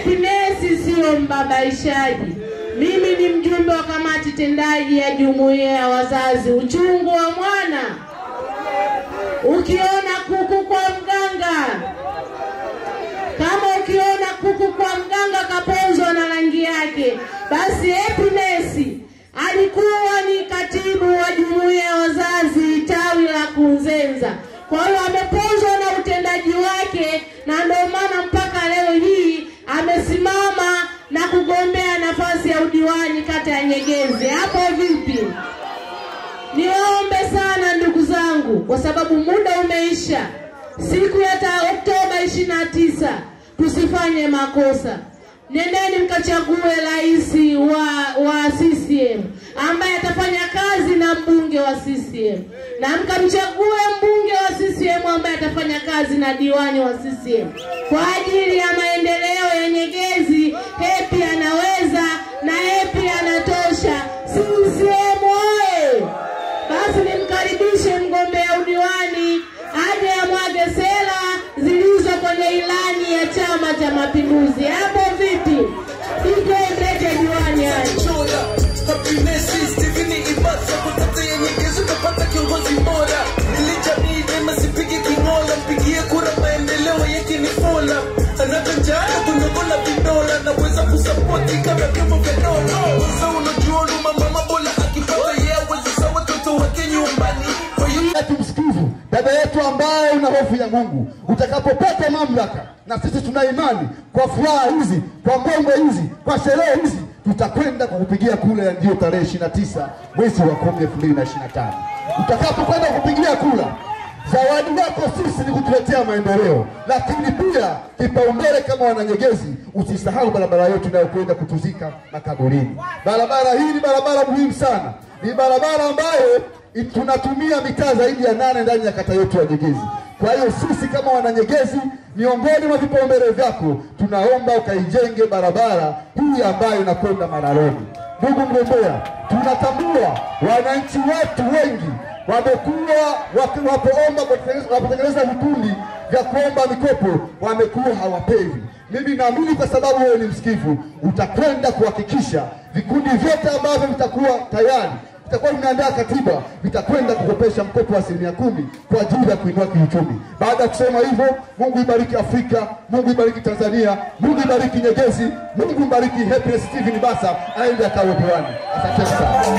Happiness sio mbabaishaji. Mimi ni mjumbe wa kamati tendaji ya jumuiya ya wazazi. Uchungu wa mwana, ukiona kuku kwa mganga, kama ukiona kuku kwa mganga kaponzwa na rangi yake, basi Happiness alikuwa ni katibu wa jumuiya ya wazazi tawi la Kunzenza. Kwa hiyo ameponzwa na utendaji wake, na ndio maana mpaka leo hii amesimama na kugombea nafasi ya udiwani kata ya Nyegezi. Hapo vipi? Niwaombe sana ndugu zangu, kwa sababu muda umeisha. Siku ya Oktoba 29 tusifanye makosa. Nendeni mkachague rais wa CCM ambaye atafanya kazi na mbunge wa CCM, na mkamchague mbunge wa CCM ambaye atafanya kazi na diwani wa CCM kwa ajili ya maendeleo ya Nyegezi. Happy anaweza na Happy anatosha. CCM oye! Basi nimkaribishe mgombea udiwani aje amwage sera zilizo kwenye ilani ya Chama cha Mapinduzi. Hapo vipi? Ije mbele diwani hadi. Happiness Steveni ibasa kutata ya Nyegezi kupata kiongozi bora. Nilijamii nema sipigi kingola, mpigie kura maendeleo yake ni fola. Anakanjana kundogola vidola, na weza kusapoti kama vyombo vya dola. Sasa unajua numa mama bola akipata yeye weza sawa watoto wake nyumbani. Kwa hiyo tumsikivu dada yetu ambaye una hofu ya Mungu. Utakapopata mamlaka, na sisi tuna imani kwa furaha hizi, kwa mbwembwe hizi, kwa sherehe hizi, tutakwenda kukupigia kura ya ndio tarehe 29 mwezi wa 10 2025. Utakapokwenda kupigia kura, zawadi wako sisi ni kutuletea maendeleo, lakini pia kipaumbele kama Wananyegezi, usisahau barabara yetu inayokwenda kutuzika makaburini. Barabara hii ni barabara muhimu sana. Ni barabara ambayo tunatumia mitaa zaidi ya 8 ndani ya kata yetu ya Nyegezi. Kwa hiyo sisi kama Wananyegezi, miongoni mwa vipaumbele vyako, tunaomba ukaijenge barabara hii ambayo inakwenda Mararoni. Ndugu mgombea, tunatambua wananchi wetu wengi wamekuwa wapotengeneza vikundi vya kuomba mikopo, wamekuwa hawapewi. Mimi naamini kwa sababu wewe ni msikivu, utakwenda kuhakikisha vikundi vyote ambavyo vitakuwa tayari, vitakuwa vimeandaa katiba, vitakwenda kukopesha mkopo wa 10% kwa ajili ya kuinua kiuchumi. Baada ya kusema hivyo, Mungu ibariki Afrika, Mungu ibariki Tanzania, Mungu ibariki Nyegezi, Mungu ibariki Happiness Steveni Basa aende akawe diwani. Asante sana.